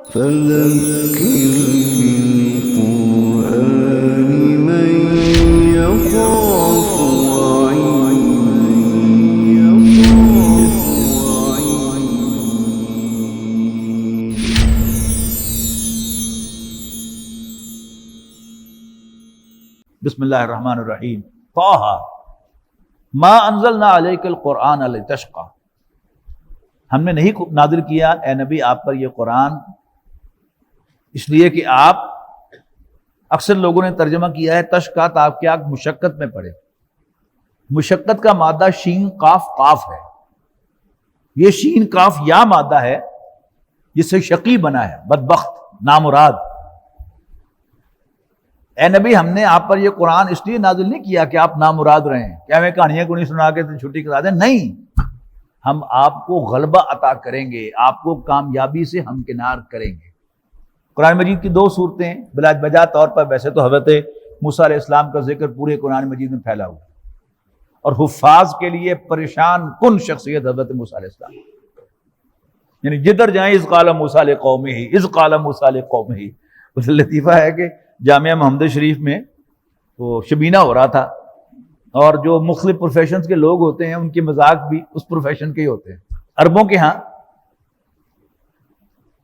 فذكر بالقرآن من يخاف بسم اللہ الرحمن الرحیم۔ طٰہٰ ما انزلنا علیک القرآن لتشقی، ہم نے نہیں نازل کیا اے نبی آپ پر یہ قرآن اس لیے کہ آپ، اکثر لوگوں نے ترجمہ کیا ہے تشقیٰ تاکہ آپ مشقت میں پڑے۔ مشقت کا مادہ شین قاف قاف ہے، یہ شین قاف یا مادہ ہے جس سے شقی بنا ہے، بدبخت، نامراد۔ اے نبی ہم نے آپ پر یہ قرآن اس لیے نازل نہیں کیا کہ آپ نامراد رہیں، کہ ہمیں کہانیاں کو نہیں سنا کے چھٹی کرا دیں، نہیں، ہم آپ کو غلبہ عطا کریں گے، آپ کو کامیابی سے ہمکنار کریں گے۔ قرآن مجید کی دو صورتیں بلا بجا طور پر، ویسے تو حضرت موسیٰ علیہ السلام کا ذکر پورے قرآن مجید میں پھیلا ہوا، اور حفاظ کے لیے پریشان کن شخصیت حضرت موسیٰ علیہ السلام، یعنی جدھر جائیں اذ قال موسیٰ لقومہ، اذ قال موسیٰ لقومہ۔ اس لطیفہ ہے کہ جامعہ محمد شریف میں وہ شبینہ ہو رہا تھا، اور جو مختلف پروفیشنز کے لوگ ہوتے ہیں ان کے مذاق بھی اس پروفیشن کے ہی ہوتے ہیں۔ عربوں کے ہاں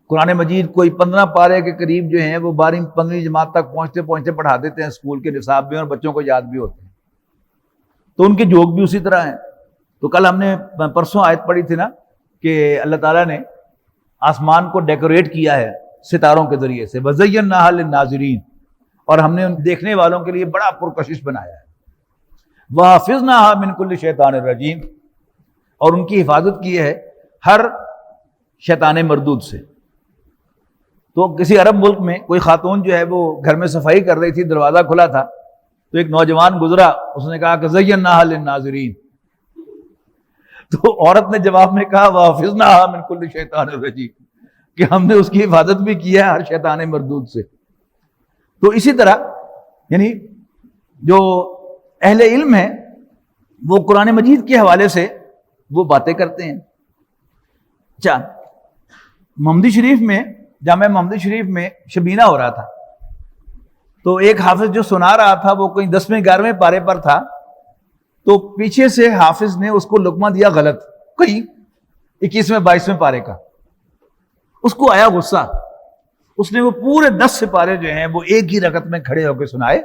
قرآن مجید کوئی 15 پارے کے قریب جو ہیں وہ 12ویں 15ویں جماعت تک پہنچتے پہنچتے پڑھا دیتے ہیں، اسکول کے نصاب میں، اور بچوں کو یاد بھی ہوتے ہیں، تو ان کے جوک بھی اسی طرح ہیں۔ تو کل ہم نے پرسوں آیت پڑھی تھی نا کہ اللہ تعالیٰ نے آسمان کو ڈیکوریٹ کیا ہے ستاروں کے ذریعے سے، وَزَيَّنَّاهَا لِلنَّاظِرِينَ، اور ہم نے ان دیکھنے والوں کے لیے بڑا پرکشش بنایا ہے۔ وَحَفِظْنَاهَا مِنْ كُلِّ شَيْطَانٍ رَجِيمٍ، اور ان کی حفاظت کی ہے ہر شیطان مردود سے۔ تو کسی عرب ملک میں کوئی خاتون جو ہے وہ گھر میں صفائی کر رہی تھی، دروازہ کھلا تھا، تو ایک نوجوان گزرا، اس نے کہا کہ زَيَّنَّاهَا لِلنَّاظِرِينَ، تو عورت نے جواب میں کہا وَحَفِظْنَاهَا مِنْ كُلِّ شَيْطَانٍ رَجِيمٍ، کہ ہم نے اس کی حفاظت بھی کی ہے ہر شیطان مردود سے۔ تو اسی طرح یعنی جو اہل علم ہیں وہ قرآن مجید کے حوالے سے وہ باتیں کرتے ہیں۔ اچھا، محمدی شریف میں، جامعہ محمدی شریف میں شبینہ ہو رہا تھا، تو ایک حافظ جو سنا رہا تھا وہ کوئی 10ویں 11ویں پارے پر تھا، تو پیچھے سے حافظ نے اس کو لقمہ دیا غلط، کوئی 21ویں 22ویں پارے کا۔ اس کو آیا غصہ، اس نے وہ پورے 10 سپارے جو ہیں وہ ایک ہی رکعت میں کھڑے ہو کے سنائے،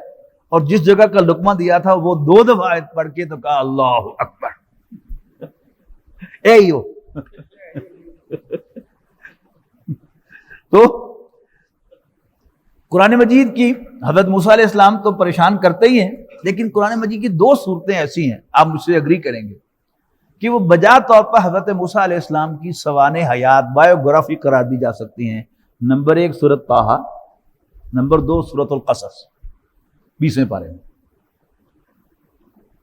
اور جس جگہ کا لقمہ دیا تھا وہ 2 دفعہ آیت پڑھ کے تو کہا اللہ اکبر، اے یو۔ تو قرآن مجید کی حضرت موسیٰ علیہ السلام تو پریشان کرتے ہی ہیں، لیکن قرآن مجید کی 2 صورتیں ایسی ہیں، آپ مجھ سے اگری کریں گے، کہ وہ بجا طور پر حضرت موسیٰ علیہ السلام کی سوانح حیات، بایوگرافی قرار دی جا سکتی ہیں۔ نمبر 1 سورۃ طٰہٰ، نمبر 2 سورۃ القصص 20ویں پارے میں۔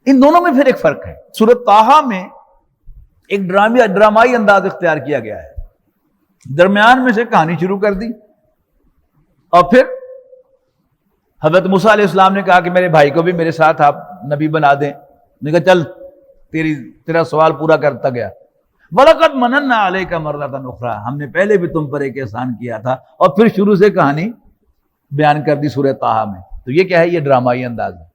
ان دونوں میں پھر ایک فرق ہے، سورۃ طٰہٰ میں ایک ڈرامائی انداز اختیار کیا گیا ہے، درمیان میں سے کہانی شروع کر دی، اور پھر حضرت موسیٰ علیہ السلام نے کہا کہ میرے بھائی کو بھی میرے ساتھ آپ نبی بنا دیں، نے کہا چل تیرا سوال پورا کرتا گیا۔ وَلَقَدْ مَنَنَّا عَلَيْكَ مَرَّةً أُخْرَىٰ، ہم نے پہلے بھی تم پر ایک احسان کیا تھا، اور پھر شروع سے کہانی بیان کر دی سورۃ طٰہٰ میں۔ تو یہ کیا ہے؟ یہ ڈرامائی انداز ہے،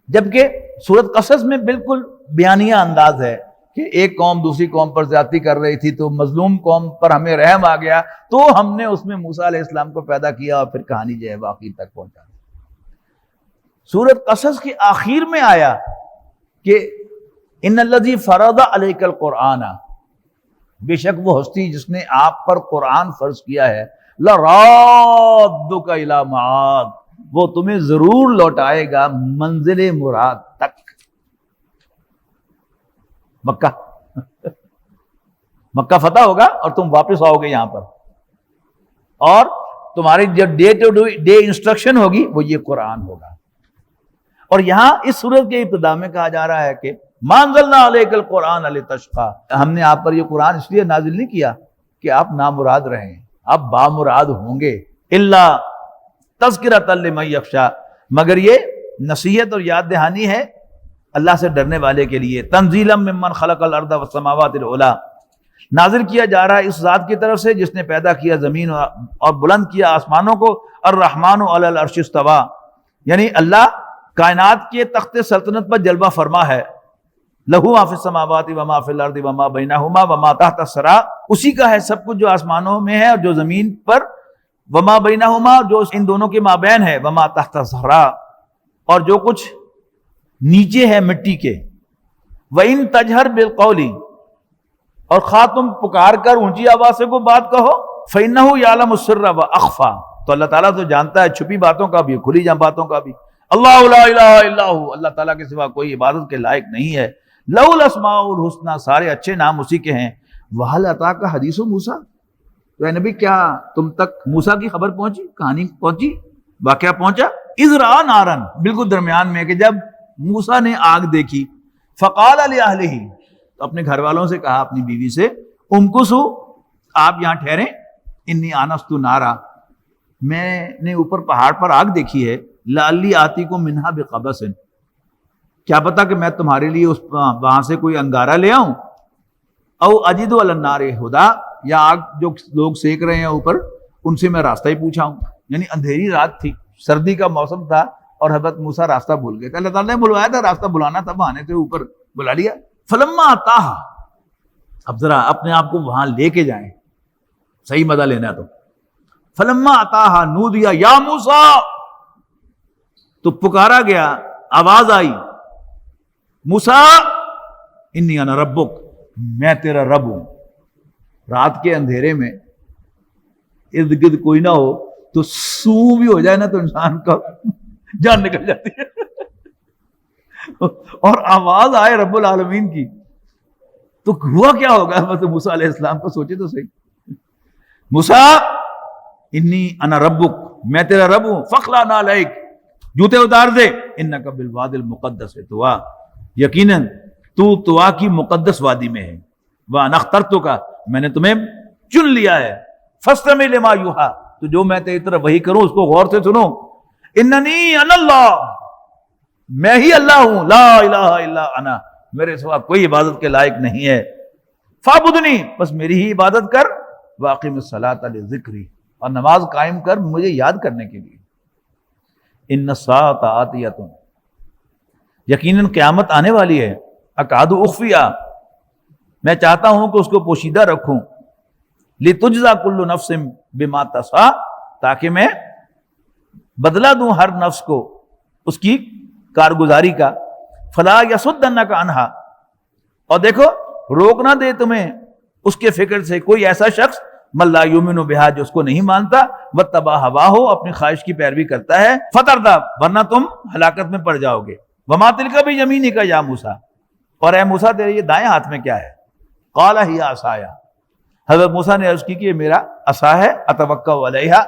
جبکہ سورۃ قصص میں بالکل بیانیہ انداز ہے کہ ایک قوم دوسری قوم پر زیادتی کر رہی تھی، تو مظلوم قوم پر ہمیں رحم آ گیا، تو ہم نے اس میں موسیٰ علیہ السلام کو پیدا کیا، اور پھر کہانی جو ہے وہ آخر تک پہنچا۔ سورۃ قصص کی آخر میں آیا کہ ان الذی فرض علیک القرآن، بے شک وہ ہستی جس نے آپ پر قرآن فرض کیا ہے، لرادک الی معاد، وہ تمہیں ضرور لوٹائے گا منزل مراد تک۔ مکہ فتح ہوگا اور تم واپس آؤ گے یہاں پر، اور تمہاری جو ڈے ٹو ڈے انسٹرکشن ہوگی وہ یہ قرآن ہوگا۔ اور یہاں اس سورت کے ابتدا میں کہا جا رہا ہے کہ ما انزلنا علیک القرآن لتشقی، ہم نے آپ پر یہ قرآن اس لیے نازل نہیں کیا کہ آپ نامراد رہیں، آپ بامراد ہوں گے، الا تذکرۃ لمن یخشی، مگر یہ نصیحت اور یاد دہانی ہے اللہ سے ڈرنے والے کے لیے، تنزیلا ممن خلق الارض والسماوات العلی، نازل کیا جا رہا ہے اس ذات کی طرف سے جس نے پیدا کیا زمین اور بلند کیا آسمانوں کو. الرحمن علی العرش استویٰ، یعنی اللہ کائنات کے تخت سلطنت پر جلوہ فرما ہے. لہو ما فی السماوات و ما فی الارض و ما بینہما و ما تحت الثری، اسی کا ہے سب کچھ جو آسمانوں میں ہے اور جو زمین پر. وما بینہما، جو ان دونوں کے مابین ہے. وما تحت الثری، اور جو کچھ نیچے ہے مٹی کے. وَإِن تَجْهَرْ بِالْقَوْلِ، اور خواہ تم پکار کر اونچی آواز سے کو بات کہو. فَإِنَّهُ يَعْلَمُ السِّرَّ وَأَخْفَى، تو اللہ تعالیٰ تو جانتا ہے چھپی باتوں کا بھی کھلی باتوں کا بھی. اللہ لا الہ الا هو، اللہ تعالیٰ کے سوا کوئی عبادت کے لائق نہیں ہے. لَهُ الْأَسْمَاءُ الْحُسْنَى، سارے اچھے نام اسی کے ہیں. وَهَلْ أَتَاكَ حَدِيثُ موسیٰ، تو اے نبی کیا تم تک موسیٰ کی خبر پہنچی، کہانی پہنچی، واقعہ پہنچا؟ اِذْ رَأَىٰ نَارًا، بالکل درمیان میں کہ جب موسیٰ نے آگ دیکھی. فَقَالَ لِأَهْلِهِ، تو اپنے گھر والوں سے کہا، اپنی بیوی سے، امکثوا، آپ یہاں ٹھہریں. انی آنست نارا، میں نے اوپر پہاڑ پر آگ دیکھی ہے. لعلی آتیکم منہا بقبس، کیا پتا کہ میں تمہارے لیے اس وہاں سے کوئی انگارہ لے آؤں. او اجد علی النار ہدا، یا آگ جو لوگ سیک رہے ہیں اوپر ان سے میں راستہ ہی پوچھا ہوں. یعنی اندھیری رات تھی، سردی کا موسم تھا اور حضرت موسیٰ راستہ بھول گئے. اللہ تعالیٰ نے بلوایا تھا، راستہ بلانا تھا، بہانے سے اوپر بلا لیا. فلما اتاہا، اب ذرا اپنے آپ کو وہاں لے کے جائیں، صحیح مزہ لینا ہے تو. فلما اتاہا نودیا یا موسیٰ، تو پکارا گیا، آواز آئی، موسیٰ انی انا ربک، میں تیرا رب ہوں. رات کے اندھیرے میں ارد گرد کوئی نہ ہو تو سو بھی ہو جائے نا تو انسان کا جان نکل جاتی ہے. اور آواز آئے رب العالمین کی تو ہوا کیا ہوگا؟ مطلب موسیٰ علیہ السلام کو سوچے تو صحیح. موسیٰ انی انا ربک، میں تیرا رب ہوں. فخلع نعلیک، جوتے اتار دے. انک بالوادی المقدس طویٰ، یقیناً تو طویٰ کی مقدس وادی میں ہے. وانا اخترتک، میں نے تمہیں چن لیا ہے. فاستمع لما یوحیٰ، تو جو میں تیری طرف وحی کروں اس کو غور سے سنو. اننی انا اللہ، میں ہی اللہ ہوں. لا الہ الا انا، میرے سوا کوئی عبادت کے لائق نہیں ہے. فاعبدنی، بس میری ہی عبادت کر. واقم الصلاۃ لذکری، اور نماز قائم کر مجھے یاد کرنے کے لیے. ان الساعۃ آتیۃ، یقیناً قیامت آنے والی ہے. اکاد اخفیہا، میں چاہتا ہوں کہ اس کو پوشیدہ رکھوں. لتجزا کل نفس بما تسعی، تاکہ میں بدلہ دوں ہر نفس کو اس کی کارگزاری کا. فلا یصدنک عنہا، اور دیکھو روک نہ دے تمہیں اس کے فکر سے کوئی ایسا شخص من لا یؤمن بہا، جو اس کو نہیں مانتا. واتبع ہواہ، اپنی خواہش کی پیروی کرتا ہے. فتردی، ورنہ تم ہلاکت میں پڑ جاؤ گے. وما تلک بیمینک یا موسیٰ، اور اے موسیٰ تیرے یہ دائیں ہاتھ میں کیا ہے؟ قال ہی عصایا، حضرت موسیٰ نے عرض کی کہ یہ میرا عصا ہے. اتوکا علیہا،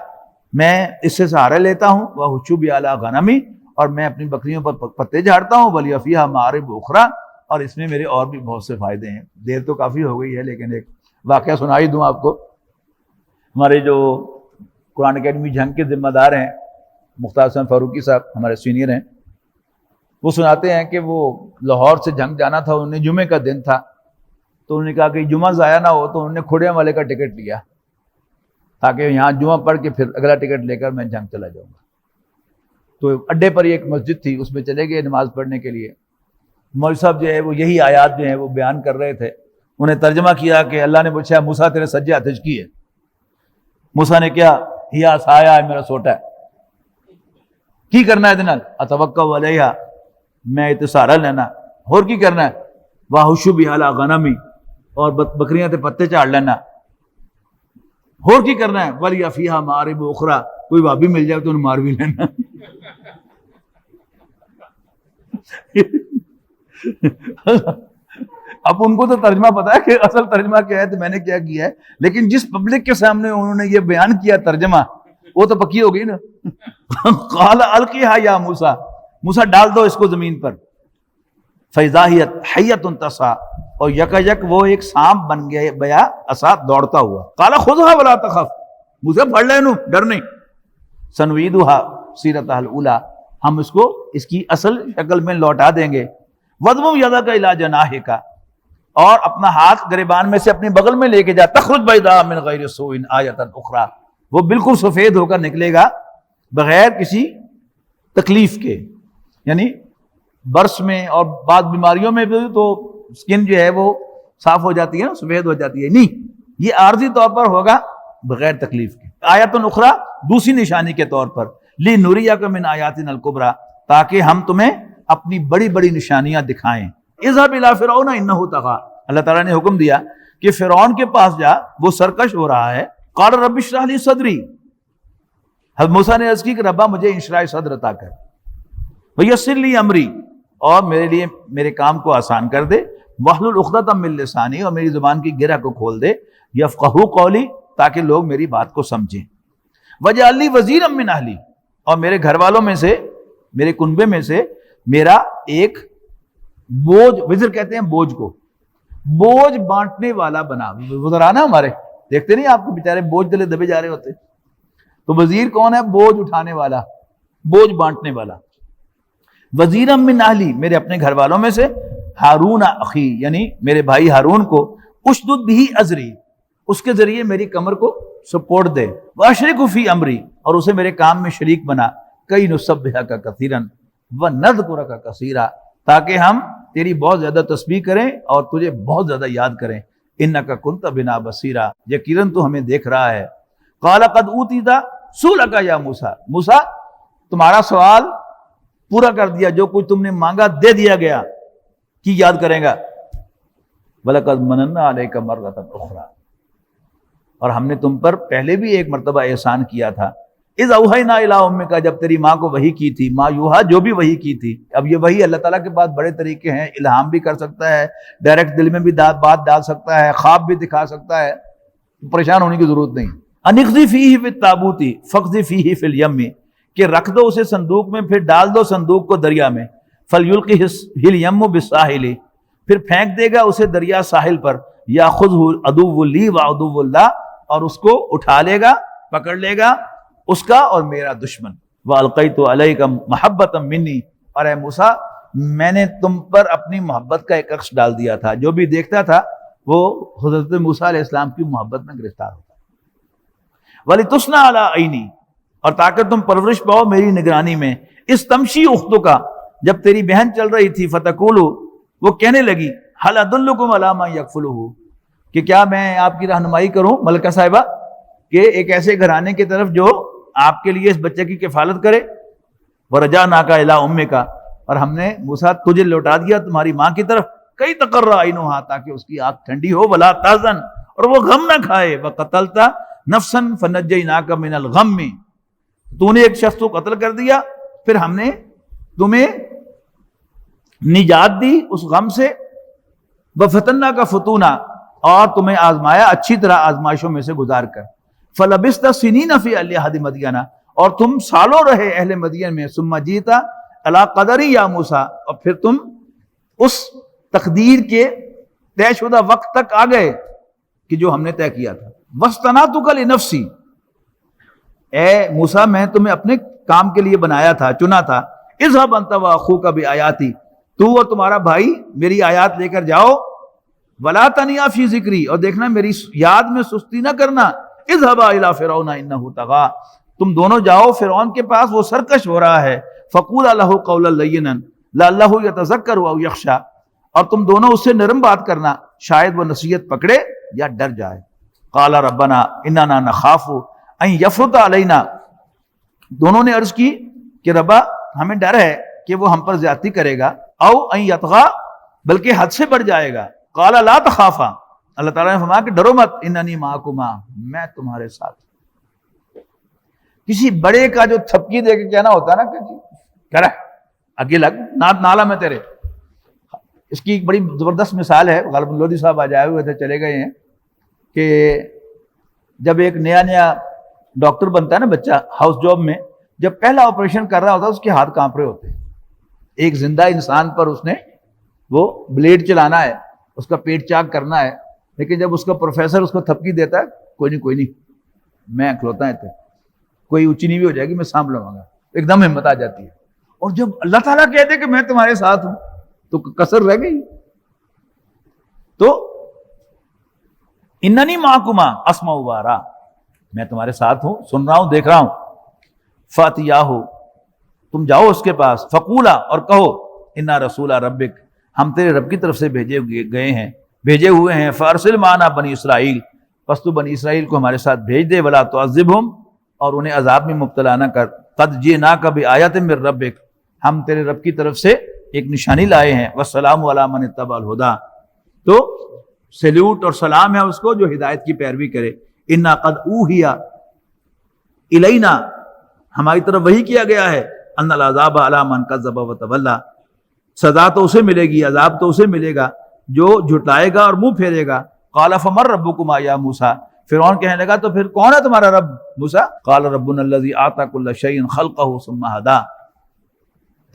میں اس سے سہارا لیتا ہوں. واہش بی علی غنمی، اور میں اپنی بکریوں پر پتے جھاڑتا ہوں. ولی فیہا معارب اخری، اور اس میں میرے اور بھی بہت سے فائدے ہیں. دیر تو کافی ہو گئی ہے لیکن ایک واقعہ سنائی دوں آپ کو. ہمارے جو قرآن اکیڈمی جھنگ کے ذمہ دار ہیں مختار حسین فاروقی صاحب، ہمارے سینئر ہیں، وہ سناتے ہیں کہ وہ لاہور سے جھنگ جانا تھا. انہیں جمعے کا دن تھا تو انہوں نے کہا کہ جمعہ ضائع نہ ہو، تو انہوں نے کھڑیاں والے کا ٹکٹ لیا تاکہ یہاں جمعہ پڑھ کے پھر اگلا ٹکٹ لے کر میں جنگ چلا جاؤں گا. تو اڈے پر ایک مسجد تھی، اس میں چلے گئے نماز پڑھنے کے لیے. مولوی صاحب جو ہے وہ یہی آیات جو ہیں وہ بیان کر رہے تھے. انہیں ترجمہ کیا کہ اللہ نے پوچھا موسیٰ تیرے سجے آتش کی ہے؟ موسیٰ نے کیا؟ ہیا سایہ ہے، میرا سوٹا ہے. کی کرنا ہے دنال؟ اتوکا علیہا، میں تے سہارا لینا. اور کی کرنا ہے؟ واہش بی علی غنمی، اور بکریاں تے پتے چاڑ لینا. اور کی کرنا ہے؟ ولی فیہا معارب اخری، کوئی بھابی مل جائے تو انہیں مار بھی لینا. اب ان کو تو ترجمہ پتا ہے کہ اصل ترجمہ کیا ہے، تو میں نے کیا کیا ہے، لیکن جس پبلک کے سامنے انہوں نے یہ بیان کیا ترجمہ، وہ تو پکی ہو گئی نا. قال القیہا یا موسیٰ، موسیٰ ڈال دو اس کو زمین پر. فاذا ہی حیۃ تسعی، اور یکا وہ ایک سانپ بن گیا بیا عصا دوڑتا ہوا. قال خذھا ولا تخف، موسیٰ پڑھ لے، ڈر نہیں. سنعیدھا سیرتھا الاولی، ہم اس کو اس کی اصل شکل میں لوٹا دیں گے. وضمم یدک الی جناحک، اور اپنا ہاتھ گریبان میں سے اپنی بغل میں لے کے جا، تخرج بیضاء من غیر سوء آیۃ اخری، وہ بالکل سفید ہو کر نکلے گا بغیر کسی تکلیف کے. یعنی برس میں اور بعض بیماریوں میں بھی تو سکن جو ہے وہ صاف ہو جاتی ہے نا، سفید ہو جاتی ہے، نہیں، یہ عارضی طور پر ہوگا بغیر تکلیف کے. آیۃ اخری دوسری نشانی کے طور پر، لنریک من آیاتنا الکبریٰ، تاکہ ہم تمہیں اپنی بڑی بڑی نشانیاں دکھائیں. اذهب الى فرعون انه طغى، اللہ تعالیٰ نے حکم دیا کہ فرعون کے پاس جا، وہ سرکش ہو رہا ہے. قال رب اشرح لي صدری، حضرت موسیٰ نے عرض کی کہ ربا مجھے انشراح صدر عطا کر، ویسر لی امری، اور میرے لیے میرے کام کو آسان کر دے، واحلل عقدۃ من لسانی، اور میری زبان کی گرہ کو کھول دے، یفقہوا قولی، تاکہ لوگ میری بات کو سمجھیں. وجعل لی وزیرا من اہلی، اور میرے گھر والوں میں سے، میرے کنبے میں سے میرا ایک بوجھ، وزر کہتے ہیں بوجھ کو، بوجھ بانٹنے والا بنا. وزراء نا ہمارے دیکھتے نہیں آپ کو، بیچارے بوجھ دلے دبے جا رہے ہوتے، تو وزیر کون ہے؟ بوجھ اٹھانے والا، بوجھ بانٹنے والا. وزیرا من اہلی، میرے اپنے گھر والوں میں سے، ہارون اخی، یعنی میرے بھائی ہارون کو، اشدد بہ ازری، اس کے ذریعے میری کمر کو سپورٹ دے، واشرکہ فی امری، اور اسے میرے کام میں شریک بنا، کئی نسبحک کثیرا ونذکرک کثیرا، تاکہ ہم تیری بہت زیادہ تسبیح کریں اور تجھے بہت زیادہ یاد کریں. انک کنت بنا بصیرا، یقیناً تو ہمیں دیکھ رہا ہے. قال قد اوتیت سؤلک یا موسیٰ، موسیٰ تمہارا سوال پورا کر دیا، جو کچھ تم نے مانگا دے دیا گیا، کی یاد کریں گا. وَلَقَدْ مَنَنَّا عَلَيْكَ مَرَّةً أُخْرَى، اور ہم نے تم پر پہلے بھی ایک مرتبہ احسان کیا تھا. اذ اوحینا الی امک، جب تیری ماں کو وحی کی تھی، ما یوحا، جو بھی وحی کی تھی. اب یہ وحی اللہ تعالیٰ کے پاس بڑے طریقے ہیں، الہام بھی کر سکتا ہے، ڈائریکٹ دل میں بھی بات ڈال سکتا ہے، خواب بھی دکھا سکتا ہے، پریشان ہونے کی ضرورت نہیں. ان اقذف فیہ فی التابوت فاقذف فیہ فی الیم، کہ رکھ دو اسے صندوق میں، پھر ڈال دو صندوق کو دریا میں. فلیلقہ الیم بالساحل، پھر پھینک دے گا اسے دریا ساحل پر. یاخذہ عدو لی وعدو اللہ، اور اس کو اٹھا لے گا، پکڑ لے گا اس کا اور میرا دشمن. وَأَلْقَيْتُ عَلَيْكَ مَحَبَّةً مِّنِّي، اور اے موسیٰ میں نے تم پر اپنی محبت کا ایک عکس ڈال دیا تھا. جو بھی دیکھتا تھا وہ حضرت موسیٰ علیہ السلام کی محبت میں گرفتار ہوتا. وَلِتُصْنَعَ عَلَىٰ عَيْنِي، اور تاکہ تم پرورش پاؤ میری نگرانی میں. اِسْتَمْشِي أُخْتُكَ، جب تیری بہن چل رہی تھی، فَتَقُولُ، وہ کہنے لگی، هَلْ أَدُلُّكُمْ عَلَىٰ مَن يَكْفُلُهُ، کہ کیا میں آپ کی رہنمائی کروں ملکہ صاحبہ، کہ ایک ایسے گھرانے کی طرف جو آپ کے لیے اس بچے کی کفالت کرے. وَرَجَعْنَاكَ إِلَىٰ أُمِّكَ، اور ہم نے موسیٰ تجھے لوٹا دیا تمہاری ماں کی طرف. کئی تقر عینها، تاکہ اس کی آنکھ ٹھنڈی ہو. وَلَا تَحْزَنْ، اور وہ غم نہ کھائے. وَقَتَلْتَ نَفْسًا فَنَجَّيْنَاكَ مِنَ الْغَمِّ، تو نے ایک شخص کو قتل کر دیا، پھر ہم نے تمہیں نجات دی اس غم سے. وَفَتَنَّاكَ فُتُونًا، اور تمہیں آزمایا اچھی طرح آزمائشوں میں سے گزار کر. فَلَبِثْتَ سِنِينَ فِي أَهْلِ مَدْيَنَ، اور تم سالوں رہے اہل مدین میں. ثُمَّ جِئْتَ عَلَىٰ قَدَرٍ يَا مُوسَىٰ، اور پھر تم اس تقدیر کے طے شدہ وقت تک آ گئے کہ جو ہم نے طے کیا تھا. وَاصْطَنَعْتُكَ لِنَفْسِي، اے موسیٰ میں تمہیں اپنے کام کے لیے بنایا تھا، چنا تھا. اذهب أنت وأخوك بآياتي، تو اور تمہارا بھائی میری آیات لے کر جاؤ. وَلَا تَنِيَا فِي ذِكْرِي، اور دیکھنا میری یاد میں سستی نہ کرنا. اذهبا إلى فرعون إنه طغى، تم دونوں جاؤ فرعون کے پاس، وہ سرکش ہو رہا ہے. فقولا له قولا لينا لعله يتذكر أو يخشى، اور تم دونوں اس سے نرم بات کرنا، شاید وہ نصیحت پکڑے یا ڈر جائے. قال ربنا اننا نخاف ان يفرط علينا، دونوں نے عرض کی کہ ربا ہمیں ڈر ہے کہ وہ ہم پر زیادتی کرے گا. او ان يطغى، بلکہ حد سے بڑھ جائے گا. قال لا تخافا، اللہ تعالیٰ نے فرمایا کہ ڈرو مت. اننی معکما، میں تمہارے ساتھ. کسی بڑے کا جو تھپکی دے کے کہنا ہوتا ہے نا کہ کہہ رہا آگے لگ، نالا میں تیرے. اس کی ایک بڑی زبردست مثال ہے، غالب لودھی صاحب آج آئے ہوئے تھے، چلے گئے ہیں، کہ جب ایک نیا ڈاکٹر بنتا ہے نا بچہ ہاؤس جاب میں، جب پہلا آپریشن کر رہا ہوتا ہے اس کے ہاتھ کانپ رہے ہوتے ہیں. ایک زندہ انسان پر اس نے وہ بلیڈ چلانا ہے، اس کا پیٹ چاک کرنا ہے، لیکن جب اس کا پروفیسر اس کو تھپکی دیتا ہے، کوئی نہیں میں کھلوتا ہے تھے، کوئی اونچی نیوی ہو جائے گی میں سانپ لوں گا، ایک دم ہمت آ جاتی ہے. اور جب اللہ تعالیٰ کہتے کہ میں تمہارے ساتھ ہوں تو کسر رہ گئی. تو اننی معکما اسمع و ارا، میں تمہارے ساتھ ہوں، سن رہا ہوں، دیکھ رہا ہوں. فاتیاہ، تم جاؤ اس کے پاس، فقولا، اور کہو انا رسول ربک، ہم تیرے رب کی طرف سے بھیجے ہوئے ہیں، فارسل معنا بنی اسرائیل، پس تو بنی اسرائیل کو ہمارے ساتھ بھیج دے، ولا تعذبہم، اور انہیں عذاب میں مبتلا نہ کر، قد جئناک بآیۃ من ربک، ہم تیرے رب کی طرف سے ایک نشانی لائے ہیں، والسلام علی من اتبع الہدی، تو سیلوٹ اور سلام ہے اس کو جو ہدایت کی پیروی کرے. انا قد اوحی الینا، ہماری طرف وحی کیا گیا ہے، ان العذاب علی من کذب وتولی، سزا تو اسے ملے گی، عذاب تو اسے ملے گا جو جھٹلائے گا اور منہ پھیرے گا. قال فمن ربکما یا موسیٰ، فرعون کہنے لگا تو پھر کون ہے تمہارا رب موسیٰ؟ قال ربنا الذی اعطی کل شیء خلقہ ثم ہدی،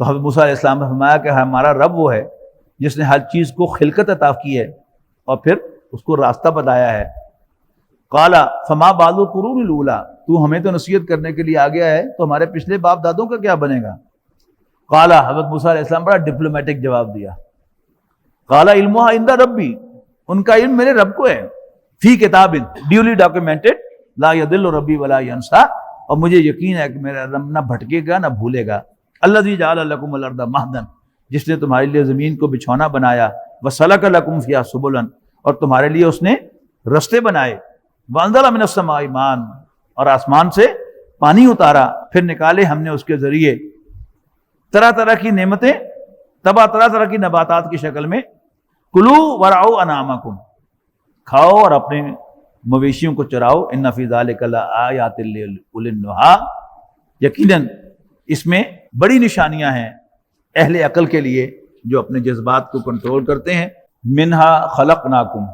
تو حضرت موسیٰ علیہ السلام نے فرمایا کہ ہمارا رب وہ ہے جس نے ہر چیز کو خلقت عطا کی ہے اور پھر اس کو راستہ بتایا ہے. قال فما بال القرون الاولی، تو ہمیں تو نصیحت کرنے کے لیے آ گیا ہے، تو ہمارے پچھلے باپ دادوں کا کیا بنے گا؟ قال، حضرت موسیٰ علیہ السلام بڑا ڈپلومیٹک جواب دیا، قال علمها عند ربی، ان کا علم میرے رب کو ہے، فی کتاب ڈیولی ڈاکومنٹڈ، لا یضل ربی ولا ینسیٰ، اور مجھے یقین ہے کہ میرا رب نہ بھٹکے گا نہ بھولے گا. الذی جعل لکم الارض مہدا، جس نے تمہارے لیے زمین کو بچھونا بنایا، وسلک لکم فیہا سبلا، اور تمہارے لیے اس نے رستے بنائے، وانزل من السماء ماء، اور آسمان سے پانی اتارا، پھر نکالے ہم نے اس کے ذریعے طرح طرح کی نعمتیں، طرح طرح کی نباتات کی شکل میں. کلو ورعوا انعامکم، کھاؤ اور اپنے مویشیوں کو چراؤ، ان فی ذلک لآیات لأولی النہی، یقیناً اس میں بڑی نشانیاں ہیں اہل عقل کے لیے جو اپنے جذبات کو کنٹرول کرتے ہیں. منہا خلقناکم،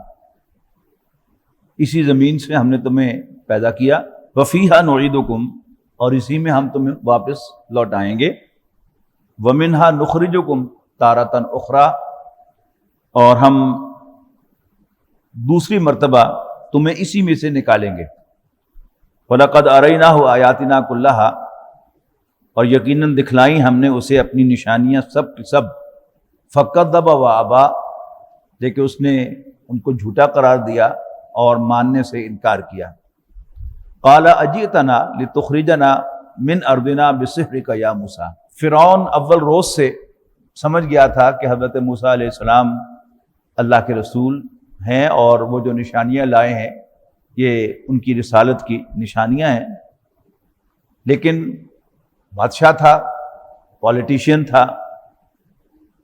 اسی زمین سے ہم نے تمہیں پیدا کیا، وفیہا نعیدکم، اور اسی میں ہم تمہیں واپس لوٹائیں گے، ومنہا نخرجکم تارۃ اخری، اور ہم دوسری مرتبہ تمہیں اسی میں سے نکالیں گے. وَلَقَدْ أَرَيْنَاهُ آیَاتِنَا كُلَّهَا، اور یقیناً دکھلائیں ہم نے اسے اپنی نشانیاں سب کی سب. فَكَذَّبَ وَأَبَىٰ، لیکن اس نے ان کو جھوٹا قرار دیا اور ماننے سے انکار کیا. قَالَ أَجِئْتَنَا لِتُخْرِجَنَا مِنْ أَرْضِنَا بِسِحْرِكَ يَا مُوسَىٰ، فرعون اول روز سے سمجھ گیا تھا کہ حضرت موسیٰ علیہ السلام اللہ کے رسول ہیں، اور وہ جو نشانیاں لائے ہیں یہ ان کی رسالت کی نشانیاں ہیں. لیکن بادشاہ تھا، پولیٹیشین تھا،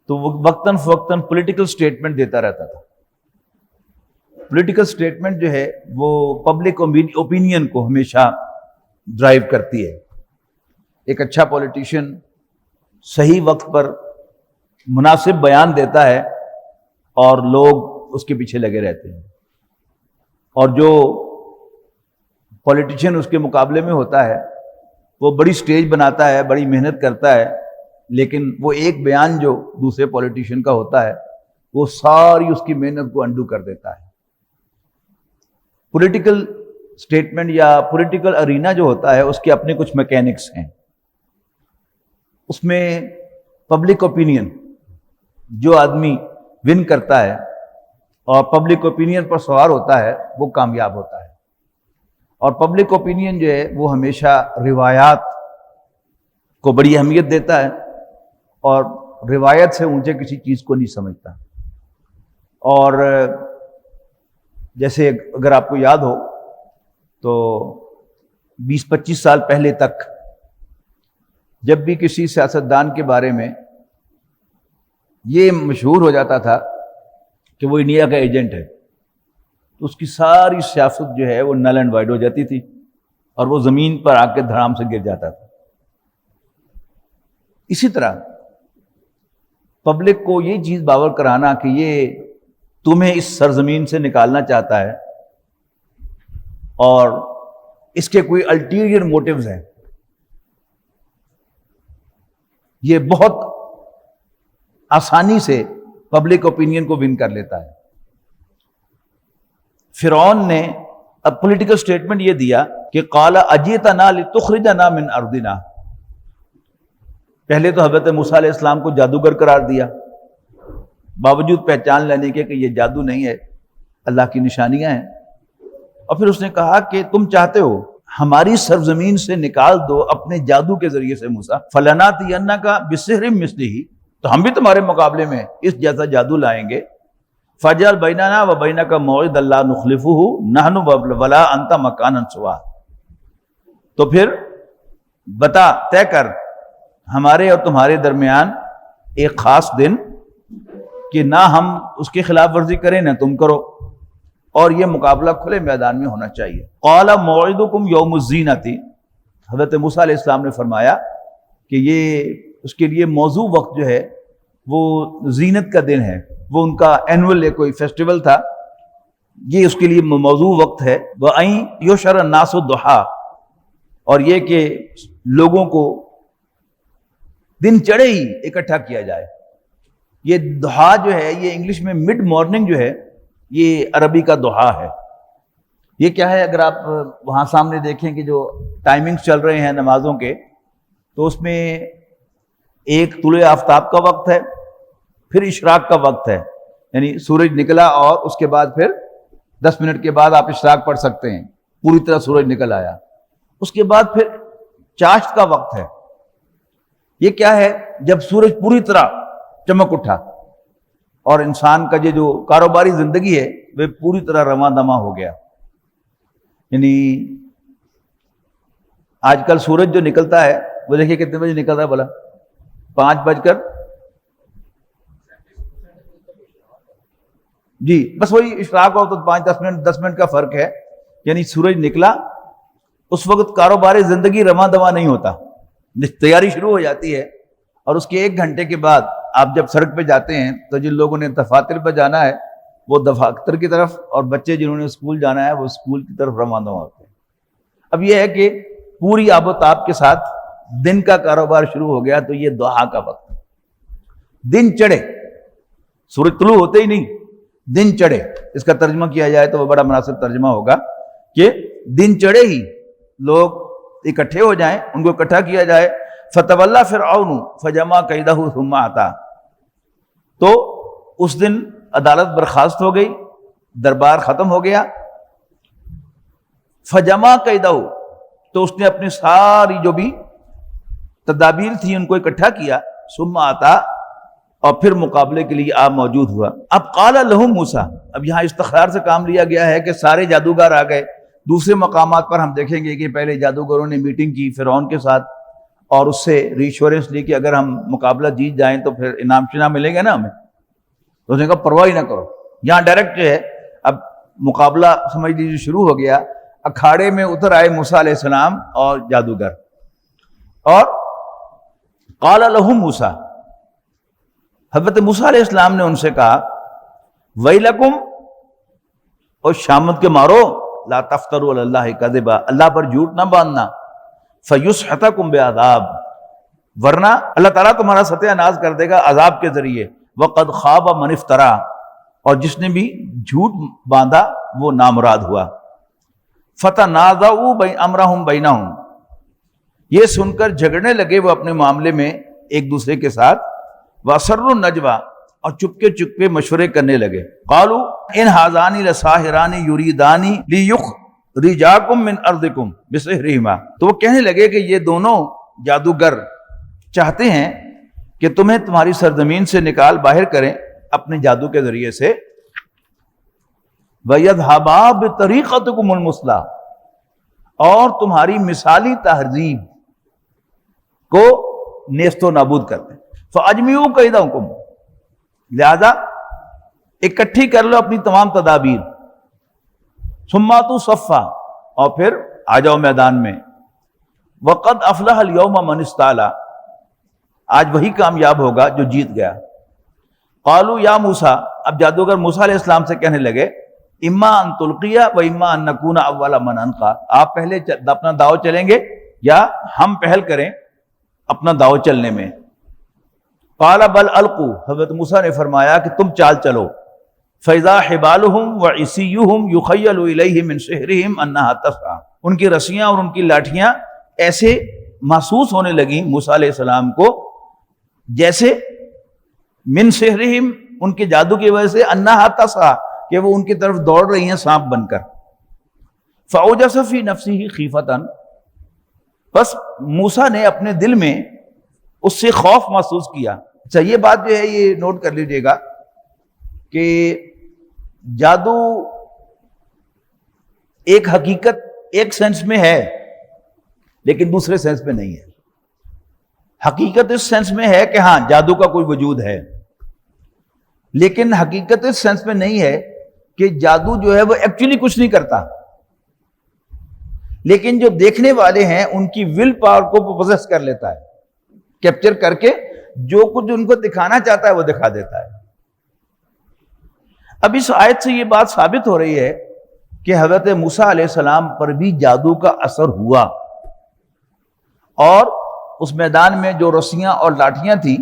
تو وہ وقتاً فوقتاً پولیٹیکل سٹیٹمنٹ دیتا رہتا تھا. پولیٹیکل سٹیٹمنٹ جو ہے وہ پبلک اوپینین کو ہمیشہ ڈرائیو کرتی ہے. ایک اچھا پولیٹیشین صحیح وقت پر مناسب بیان دیتا ہے اور لوگ اس کے پیچھے لگے رہتے ہیں، اور جو پولیٹیشین اس کے مقابلے میں ہوتا ہے وہ بڑی سٹیج بناتا ہے، بڑی محنت کرتا ہے، لیکن وہ ایک بیان جو دوسرے پولیٹیشین کا ہوتا ہے وہ ساری اس کی محنت کو انڈو کر دیتا ہے. پولیٹیکل سٹیٹمنٹ یا پولیٹیکل ارینا جو ہوتا ہے اس کے اپنے کچھ میکینکس ہیں. اس میں پبلک اوپینین جو آدمی ون کرتا ہے اور پبلک اوپینین پر سوار ہوتا ہے وہ کامیاب ہوتا ہے. اور پبلک اوپینین جو ہے وہ ہمیشہ روایات کو بڑی اہمیت دیتا ہے اور روایت سے اونچے کسی چیز کو نہیں سمجھتا. اور جیسے اگر آپ کو یاد ہو تو 20-25 سال پہلے تک جب بھی کسی سیاستدان کے بارے میں یہ مشہور ہو جاتا تھا کہ وہ انڈیا کا ایجنٹ ہے تو اس کی ساری سیاست جو ہے وہ نل اینڈ وائڈ ہو جاتی تھی اور وہ زمین پر آ کے دھڑام سے گر جاتا تھا. اسی طرح پبلک کو یہ چیز باور کرانا کہ یہ تمہیں اس سرزمین سے نکالنا چاہتا ہے اور اس کے کوئی الٹیریئر موٹیوز ہیں، یہ بہت آسانی سے پبلک اوپینین کو ون کر لیتا ہے. فرعون نے اب پولیٹیکل سٹیٹمنٹ یہ دیا کہ قال اجئتنا لتخرجنا من ارضنا. پہلے تو حضرت موسیٰ علیہ السلام کو جادوگر قرار دیا باوجود پہچان لینے کے کہ یہ جادو نہیں ہے، اللہ کی نشانیاں ہیں۔ اور پھر اس نے کہا کہ تم چاہتے ہو ہماری سرزمین سے نکال دو اپنے جادو کے ذریعے سے موسیٰ، فَلَنَأْتِيَنَّكَ بِسِحْرٍ مِثْلِهِ، تو ہم بھی تمہارے مقابلے میں اس جیسا جادو لائیں گے۔ فَاجْعَلْ بَيْنَنَا وَبَيْنَكَ مَوْعِدًا لَا نُخْلِفُهُ نَحْنُ وَلَا أَنْتَ مَكَانًا سُوًى، تو پھر بتا، طے کر ہمارے اور تمہارے درمیان ایک خاص دن کہ نہ ہم اس کی خلاف ورزی کریں نہ تم کرو، اور یہ مقابلہ کھلے میدان میں ہونا چاہیے۔ قال موعدکم یوم الزینۃ، حضرت موسیٰ علیہ السلام نے فرمایا کہ یہ اس کے لیے موضوع وقت جو ہے وہ زینت کا دن ہے، وہ ان کا اینول کوئی فیسٹیول تھا، یہ اس کے لیے موضوع وقت ہے۔ وَأَن يُحْشَرَ النَّاسُ ضُحًى، اور یہ کہ لوگوں کو دن چڑھے ہی اکٹھا کیا جائے۔ یہ ضحیٰ جو ہے یہ انگلش میں مڈ مارننگ جو ہے یہ عربی کا ضحیٰ ہے۔ یہ کیا ہے، اگر آپ وہاں سامنے دیکھیں کہ جو ٹائمنگز چل رہے ہیں نمازوں کے، تو اس میں ایک طلوع آفتاب کا وقت ہے، پھر اشراق کا وقت ہے، یعنی سورج نکلا اور اس کے بعد پھر 10 منٹ کے بعد آپ اشراق پڑھ سکتے ہیں، پوری طرح سورج نکل آیا۔ اس کے بعد پھر چاشت کا وقت ہے۔ یہ کیا ہے، جب سورج پوری طرح چمک اٹھا اور انسان کا یہ جو کاروباری زندگی ہے وہ پوری طرح رواں دواں ہو گیا۔ یعنی آج کل سورج جو نکلتا ہے وہ دیکھیے کتنے بجے نکلتا ہے بھلا، 5 جی بس وہی اشراق ہو تو 5-10 منٹ کا فرق ہے، یعنی سورج نکلا اس وقت کاروباری زندگی رواں دواں نہیں ہوتا، تیاری شروع ہو جاتی ہے، اور اس کے 1 گھنٹے کے بعد آپ جب سڑک پہ جاتے ہیں تو جن لوگوں نے دفاتر پہ جانا ہے وہ دفاتر کی طرف، اور بچے جنہوں نے اسکول جانا ہے وہ اسکول کی طرف رواں دواں ہوتے ہیں۔ اب یہ ہے کہ پوری آب و تاب کے ساتھ دن کا کاروبار شروع ہو گیا، تو یہ ضحیٰ کا وقت ہے۔ دن چڑھے، سورج طلوع ہوتے ہی نہیں، دن چڑھے، اس کا ترجمہ کیا جائے تو وہ بڑا مناسب ترجمہ ہوگا کہ دن چڑھے ہی لوگ اکٹھے ہو جائیں، ان کو اکٹھا کیا جائے۔ فَتَوَلَّى فِرْعَوْنُ فَجَمَعَ كَيْدَهُ ثُمَّ أَتَىٰ، تو اس دن عدالت برخاست ہو گئی، دربار ختم ہو گیا۔ فَجَمَعَ كَيْدَهُ، تو اس نے اپنی ساری جو بھی تدابیر تھی ان کو اکٹھا کیا۔ ثُمَّ أَتَىٰ، اور پھر مقابلے کے لیے آپ موجود ہوا۔ اب قال لهم موسیٰ، اب یہاں استخار سے کام لیا گیا ہے کہ سارے جادوگر آ گئے۔ دوسرے مقامات پر ہم دیکھیں گے کہ پہلے جادوگروں نے میٹنگ کی فرعون کے ساتھ اور اس سے ریشورنس لی کہ اگر ہم مقابلہ جیت جائیں تو پھر انعام شنام ملیں گے نا ہمیں، تو اس نے کہا پرواہ ہی نہ کرو۔ یہاں ڈائریکٹ جو ہے اب مقابلہ سمجھ لیجیے شروع ہو گیا۔ اکھاڑے میں اتر آئے موسیٰ علیہ السلام اور جادوگر، اور قال لهم موسیٰ، حضرت موسیٰ علیہ السلام نے ان سے کہا ویلکم، اور شامت کے مارو، لا تفتروا علی اللہ کذبا، اللہ پر جھوٹ نہ باندھنا، فیسحتکم بعذاب، ورنہ اللہ تعالیٰ تمہارا ستیہ ناز کر دے گا عذاب کے ذریعے۔ وقد خاب من افترا، اور جس نے بھی جھوٹ باندھا وہ نامراد ہوا۔ فتنازعوا امرہم بینہم، یہ سن کر جھگڑنے لگے وہ اپنے معاملے میں ایک دوسرے کے ساتھ۔ وَأَسَرُّوا النَّجْوَىٰ، اور چپکے چپکے مشورے کرنے لگے۔ قالوا ان ھذان لساحران یریدان لیخرجاکم من ارضکم بسحرہما، تو وہ کہنے لگے کہ یہ دونوں جادوگر چاہتے ہیں کہ تمہیں تمہاری سرزمین سے نکال باہر کریں اپنے جادو کے ذریعے سے۔ وَيَذْهَبَا بِطَرِيقَتِكُمُ الْمُثْلَىٰ، اور تمہاری مثالی تہذیب کو نیست و نابود کر دیں۔ فَأَجْمِعُوا كَيْدَكُمْ، لہذا اکٹھی کر لو اپنی تمام تدابیر۔ ثُمَّ أَتُوا صَفًّا، اور پھر آ جاؤ میدان میں۔ وَقَدْ أَفْلَحَ الْيَوْمَ مَنِ اسْتَعْلَىٰ، آج وہی کامیاب ہوگا جو جیت گیا۔ قالوا یا موسیٰ، اب جادوگر موسیٰ علیہ السلام سے کہنے لگے اما ان تلقی و اما ان نکون اول من القی، آپ پہلے اپنا داؤ چلیں گے یا ہم پہل کریں اپنا داؤ چلنے میں۔ قال بل القوا، حضرت موسیٰ نے فرمایا کہ تم چال چلو۔ فاذا حبالهم وعصیهم یخیل الیہ من سحرهم انها تسعى، ان کی رسیاں اور ان کی لاٹھیاں ایسے محسوس ہونے لگیں موسیٰ علیہ السلام کو جیسے من سحرہم، ان کے جادو کی وجہ سے انہا تسعی کہ وہ ان کی طرف دوڑ رہی ہیں سانپ بن کر. فاوجس فی نفسہ خیفۃ، بس موسیٰ نے اپنے دل میں اس سے خوف محسوس کیا. اچھا یہ بات جو ہے یہ نوٹ کر لیجئے گا کہ جادو ایک حقیقت ایک سینس میں ہے لیکن دوسرے سینس میں نہیں ہے. حقیقت اس سینس میں ہے کہ ہاں جادو کا کوئی وجود ہے، لیکن حقیقت اس سینس میں نہیں ہے کہ جادو جو ہے وہ ایکچولی کچھ نہیں کرتا، لیکن جو دیکھنے والے ہیں ان کی ول پاور کو پوزیس کر لیتا ہے، کیپچر کر کے جو کچھ ان کو دکھانا چاہتا ہے وہ دکھا دیتا ہے. اب اس آیت سے یہ بات ثابت ہو رہی ہے کہ حضرت موسیٰ علیہ السلام پر بھی جادو کا اثر ہوا، اور اس میدان میں جو رسیاں اور لاٹھیاں تھیں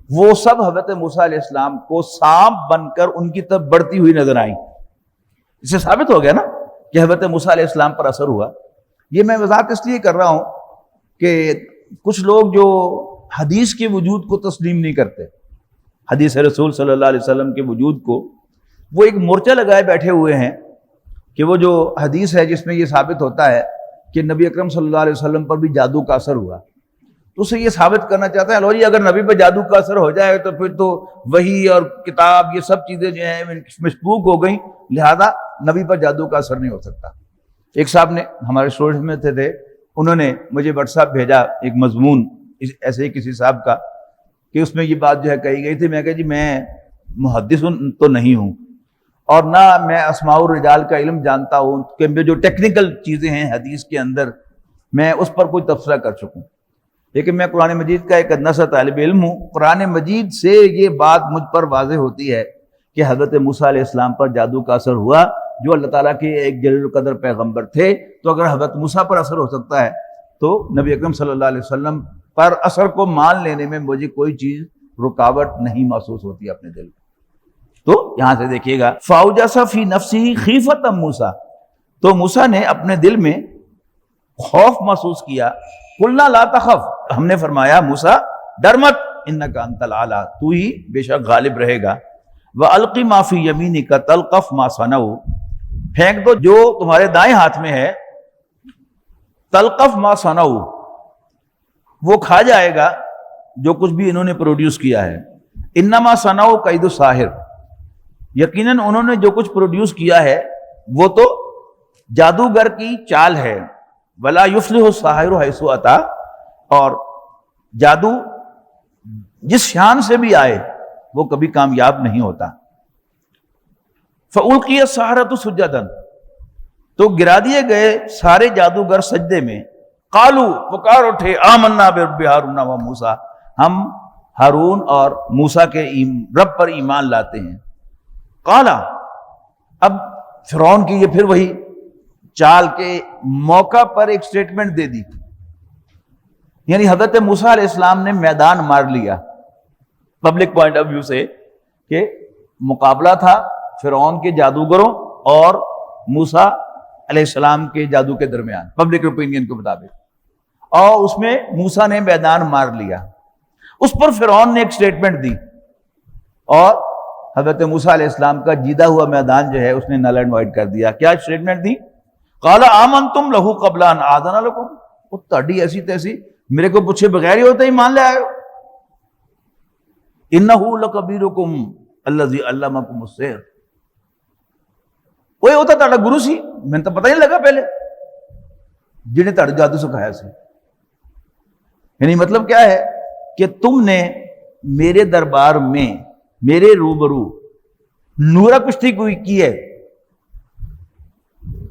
وہ سب حضرت موسیٰ علیہ السلام کو سانپ بن کر ان کی طرف بڑھتی ہوئی نظر آئیں. اس سے ثابت ہو گیا نا کہ حضرت موسیٰ علیہ السلام پر اثر ہوا. یہ میں وضاحت اس لیے کر رہا ہوں کہ کچھ لوگ جو حدیث کے وجود کو تسلیم نہیں کرتے، حدیث رسول صلی اللہ علیہ وسلم کے وجود کو، وہ ایک مورچہ لگائے بیٹھے ہوئے ہیں کہ وہ جو حدیث ہے جس میں یہ ثابت ہوتا ہے کہ نبی اکرم صلی اللہ علیہ وسلم پر بھی جادو کا اثر ہوا، تو اسے یہ ثابت کرنا چاہتا ہے لو جی اگر نبی پر جادو کا اثر ہو جائے تو پھر تو وحی اور کتاب یہ سب چیزیں جو ہیں مشکوک ہو گئیں، لہذا نبی پر جادو کا اثر نہیں ہو سکتا. ایک صاحب نے ہمارے اسٹوڈنٹ میں تھے انہوں نے مجھے واٹس ایپ بھیجا ایک مضمون ایسے ہی کسی صاحب کا کہ اس میں یہ بات جو ہے کہی گئی تھی. میں کہا جی میں محدث تو نہیں ہوں اور نہ میں اسماء الرجال کا علم جانتا ہوں کہ جو ٹیکنیکل چیزیں ہیں حدیث کے اندر میں اس پر کوئی تبصرہ کر سکوں، لیکن میں قرآن مجید کا ایک ادنا سا طالب علم ہوں. قرآن مجید سے یہ بات مجھ پر واضح ہوتی ہے کہ حضرت موسیٰ علیہ السلام پر جادو کا اثر ہوا، جو اللہ تعالیٰ کے ایک جلیل القدر پیغمبر تھے. تو اگر حضرت موسیٰ پر اثر ہو سکتا ہے تو نبی اکرم صلی اللہ علیہ وسلم پر اثر کو مان لینے میں مجھے کوئی چیز رکاوٹ نہیں محسوس ہوتی اپنے دل میں. تو یہاں سے دیکھیے گا فاوجس فی نفسہ خیفۃ موسیٰ، تو موسیٰ نے اپنے دل میں خوف محسوس کیا. قلنا لا تخف، ہم نے فرمایا موسیٰ ڈر مت، انک انت الاعلی، تو ہی بے شک غالب رہے گا. وَأَلْقِ مَا فِي يَمِينِكَ تَلْقَفْ مَا صَنَعُوا، پھینک دو جو تمہارے دائیں ہاتھ میں ہے، تلقف ما صنعوا، وہ کھا جائے گا جو کچھ بھی انہوں نے پروڈیوس کیا ہے. انما صنعوا کید الساحر، یقیناً انہوں نے جو کچھ پروڈیوس کیا ہے وہ تو جادوگر کی چال ہے. ولا یفلح الساحر حیث اتی، اور جادو جس شان سے بھی آئے وہ کبھی کامیاب نہیں ہوتا. فَأُلْقِيَ السَّحَرَةُ سُجَّدًا، تو گرا دیے گئے سارے جادوگر سجدے میں. قالوا، پکار اٹھے، آمنا برب ہارون و موسیٰ، ہم ہارون اور موسیٰ کے رب پر ایمان لاتے ہیں. قالا، اب فرعون کی یہ پھر وہی چال کے موقع پر ایک سٹیٹمنٹ دے دی، یعنی حضرت موسیٰ علیہ السلام نے میدان مار لیا پبلک پوائنٹ آف ویو سے، کہ مقابلہ تھا فرعون کے جادوگروں اور موسیٰ علیہ السلام کے جادو کے درمیان پبلک اوپینین کے مطابق، اور اس میں موسیٰ نے میدان مار لیا. اس پر فرعون نے ایک سٹیٹمنٹ دی اور حضرت موسیٰ علیہ السلام کا جیتا ہوا میدان جو ہے اس نے نل اینڈ وائڈ کر دیا. کیا سٹیٹمنٹ دی؟ قال آمنتم لہ قبل ان آذن لکم، وہ تہاڈی ایسی تیسی میرے کو پوچھے بغیر ہی ہوتا ہی مان لے آئے ہو. انہ لکبیرکم الذی علمکم السحر، کوئی ہوتا تہاڈا گرو سی، میں تو پتہ ہی نہیں لگا پہلے جنہیں تہاڈا جادو سکھایا سی. یعنی مطلب کیا ہے کہ تم نے میرے دربار میں میرے روبرو نورہ کشتی کوئی کی ہے.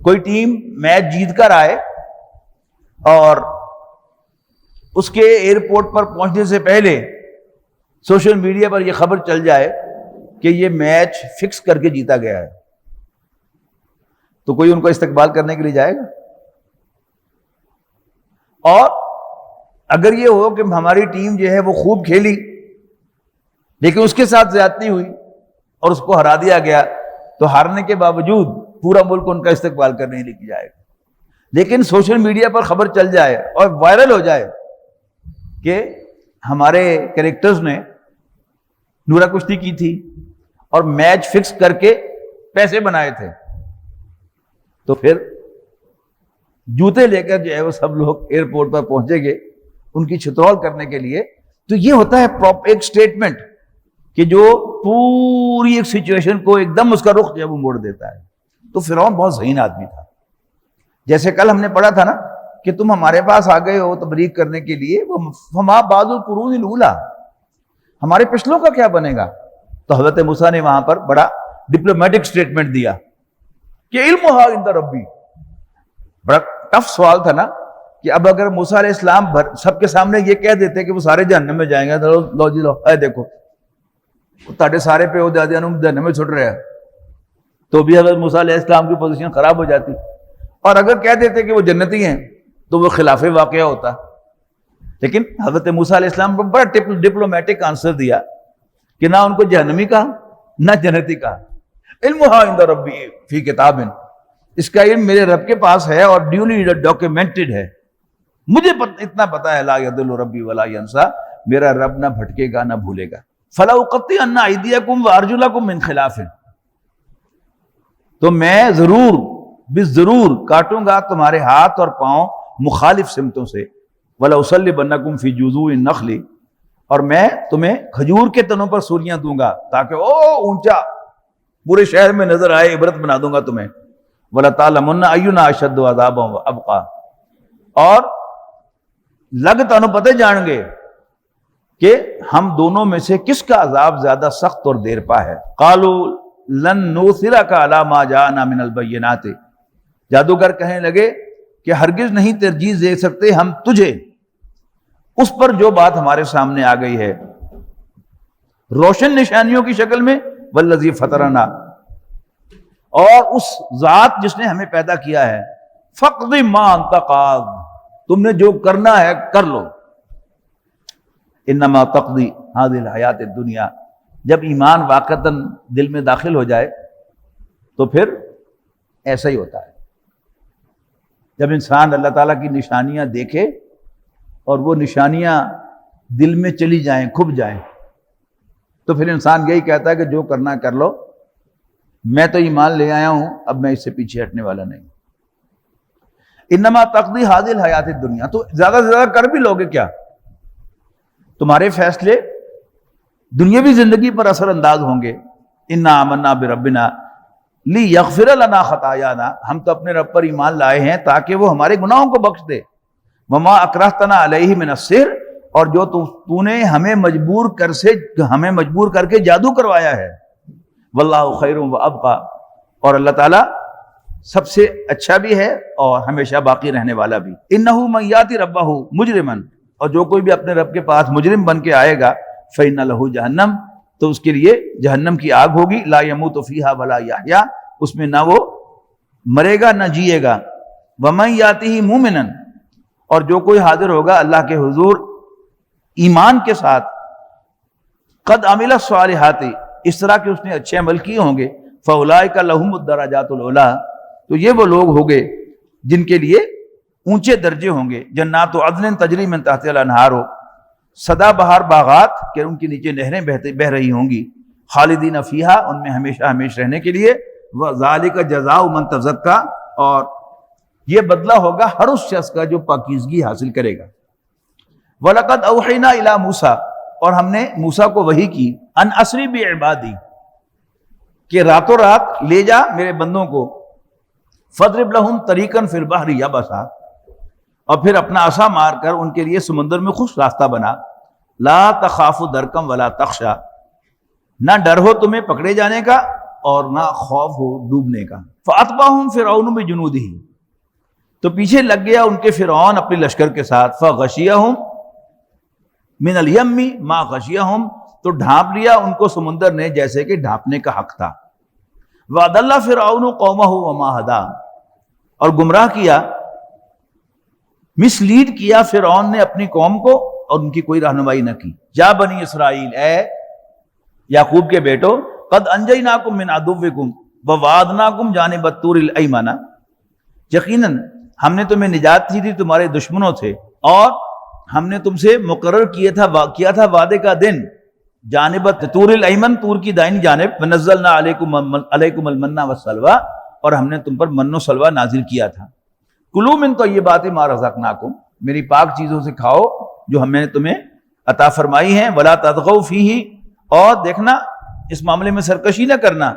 کوئی ٹیم میچ جیت کر آئے اور اس کے ایئرپورٹ پر پہنچنے سے پہلے سوشل میڈیا پر یہ خبر چل جائے کہ یہ میچ فکس کر کے جیتا گیا ہے، تو کوئی ان کو استقبال کرنے کے لیے جائے گا؟ اور اگر یہ ہو کہ ہماری ٹیم جو ہے وہ خوب کھیلی لیکن اس کے ساتھ زیادتی ہوئی اور اس کو ہرا دیا گیا، تو ہارنے کے باوجود پورا ملک ان کا استقبال کرنے لے کے جائے گا. لیکن سوشل میڈیا پر خبر چل جائے اور وائرل ہو جائے کہ ہمارے کریکٹرز نے نورہ کشتی کی تھی اور میچ فکس کر کے پیسے بنائے تھے. تو پھر جوتے لے کر جو ہے وہ سب لوگ ایئرپورٹ پر پہنچے گے ان کی چھترول کرنے کے لیے. تو یہ ہوتا ہے ایک سٹیٹمنٹ کہ جو پوری ایک سچویشن کو ایک دم اس کا رخ جو ہے وہ موڑ دیتا ہے. تو فرعون بہت ذہین آدمی تھا. جیسے کل ہم نے پڑھا تھا نا کہ تم ہمارے پاس آ گئے ہو تبلیغ کرنے کے لیے, فما بعد القرون الاولی, ہمارے پچھلوں کا کیا بنے گا؟ تو حضرت موسیٰ نے وہاں پر بڑا ڈپلومیٹک سٹیٹمنٹ دیا کہ علمھا عند ربی. بڑا ٹف سوال تھا نا کہ اب اگر موسیٰ علیہ السلام سب کے سامنے یہ کہہ دیتے کہ وہ سارے جہنم میں جائیں گے, لو جی لو اے دیکھو تاڑے سارے پہ جہنم میں چھٹ رہے ہیں, تو بھی حضرت موسیٰ علیہ السلام کی پوزیشن خراب ہو جاتی. اور اگر کہہ دیتے کہ وہ جنتی ہیں تو وہ خلاف واقعہ ہوتا. لیکن حضرت موسیٰ علیہ السلام کو بڑا ڈپلومیٹک آنسر دیا کہ نہ ان کو جہنمی کہا نہ جنتی کہا. علمھا عند ربی فی کتاب, اس کا علم میرے رب کے پاس ہے اور ڈیولی ڈاکیومنٹڈ ہے. مجھے اتنا پتا ہے لا یضل ربی ولا ینسا, میرا رب نہ بھٹکے گا نہ بھولے گا. فلا اقطعن ایدیکم وارجلکم من خلاف, تو میں ضرور کاٹوں گا تمہارے ہاتھ اور پاؤں مخالف سمتوں سے. ولا اصلبنکم فی جذوع النخل, اور میں تمہیں کھجور کے تنوں پر سولیاں دوں گا تاکہ اونچا پورے شہر میں نظر آئے, عبرت بنا دوں گا تمہیں. ولا تعلمن اینا اشد عذابا وابقا, اور لگ تانوں پتے جان گے کہ ہم دونوں میں سے کس کا عذاب زیادہ سخت اور دیر پا ہے. قالوا لن نؤثرک علی ما جاءنا من البینات, جادوگر کہنے لگے کہ ہرگز نہیں ترجیح دے سکتے ہم تجھے اس پر جو بات ہمارے سامنے آ گئی ہے روشن نشانیوں کی شکل میں. والذی فطرنا, اور اس ذات جس نے ہمیں پیدا کیا ہے. فقض ما انت قاض, تم نے جو کرنا ہے کر لو. انما تقضی هذه الحیات الدنیا, جب ایمان واقعتاً دل میں داخل ہو جائے تو پھر ایسا ہی ہوتا ہے. جب انسان اللہ تعالیٰ کی نشانیاں دیکھے اور وہ نشانیاں دل میں چلی جائیں, کھپ جائیں, تو پھر انسان یہی کہتا ہے کہ جو کرنا کر لو, میں تو ایمان لے آیا ہوں, اب میں اس سے پیچھے ہٹنے والا نہیں. انما تقضی هذه الحیات الدنیا, تو زیادہ سے زیادہ کر بھی لوگے کیا؟ تمہارے فیصلے دنیاوی زندگی پر اثر انداز ہوں گے. انا آمنا بربنا لیغفر لنا خطایانا, ہم تو اپنے رب پر ایمان لائے ہیں تاکہ وہ ہمارے گناہوں کو بخش دے. وما اکرہتنا علیہ من السحر, اور جو تو نے ہمیں مجبور کر کے جادو کروایا ہے. واللہ خیر وابقا, اور اللہ تعالیٰ سب سے اچھا بھی ہے اور ہمیشہ باقی رہنے والا بھی. انہ من یاتی ربہ مجرما, اور جو کوئی بھی اپنے رب کے پاس مجرم بن کے آئے گا فإن لہ جہنم, تو اس کے لیے جہنم کی آگ ہوگی. لا یموت فیہا ولا یحیا, اس میں نہ وہ مرے گا نہ جیے گا. ومن یاتہ مومنا, اور جو کوئی حاضر ہوگا اللہ کے حضور ایمان کے ساتھ, قد عمل الصالحات, اس طرح کہ اس نے اچھے عمل کیے ہوں گے. فاولئک لہم الدرجات العلی, تو یہ وہ لوگ ہوں گے جن کے لیے اونچے درجے ہوں گے. جنات عدن تجری من تحتها الانہار, سدا بہار باغات کہ ان کے نیچے نہریں بہ رہی ہوں گی. خالدین فیہا, ان میں ہمیشہ ہمیشہ رہنے کے لیے. وذالک جزاء من تزکا, اور یہ بدلہ ہوگا ہر اس شخص کا جو پاکیزگی حاصل کرے گا. وَلَقَدْ أَوْحَيْنَا إِلَىٰ مُوسَىٰ, اور ہم نے موسیٰ کو وحی کی, ان اسری بعبادی, کہ راتوں رات لے جا میرے بندوں کو. فَاضْرِبْ لَهُمْ طَرِيقًا فِي الْبَحْرِ يَبَسًا, اور پھر اپنا عصا مار کر ان کے لیے سمندر میں خشک راستہ بنا. لا تخاف درکم ولا تخشا, نہ ڈر ہو تمہیں پکڑے جانے کا اور نہ خوف ہو ڈوبنے کا. فَأَتْبَعَهُمْ فِرْعَوْنُ بِجُنُودِهِ, تو پیچھے لگ گیا ان کے فرعون اپنے لشکر کے ساتھ. فَغَشِيَهُمْ مِنَ الْيَمِّ مَا غَشِيَهُمْ, تو ڈھانپ لیا ان کو سمندر نے جیسے کہ ڈھانپنے کا حق تھا. وَأَضَلَّ فِرْعَوْنُ قَوْمَهُ وَمَا هَدَىٰ, اور گمراہ کیا, مس لیڈ کیا فرعون نے اپنی قوم کو اور ان کی کوئی رہنمائی نہ کی. یا بنی اسرائیل, اے یعقوب کے بیٹو, قد انجیناکم من عدوکم ووعدناکم جانب الطور الایمن, یقیناً ہم نے تمہیں نجات دی تھی تمہارے دشمنوں سے, اور ہم نے تم سے مقرر کیا تھا وعدے کا دن جانب طور الایمن، طور کی دائنی جانب، ونزلنا علیکم المن والسلوی، اور ہم نے تم پر من و سلوہ نازل کیا تھا. کلوا من طیبات ما رزقناکم، میری پاک چیزوں سے کھاؤ جو ہم نے تمہیں عطا فرمائی ہیں. ولا تطغوا فیہ، اور دیکھنا اس معاملے میں سرکشی نہ کرنا.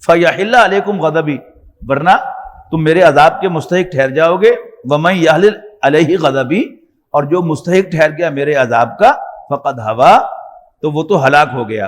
فیحل علیکم غضبی، ورنہ تم میرے عذاب کے مستحق ٹھہر جاؤ گے. ومن یحلل علیہ غضبی، اور جو مستحق ٹھہر گیا میرے عذاب کا، فقد ہوا، تو وہ تو ہلاک ہو گیا.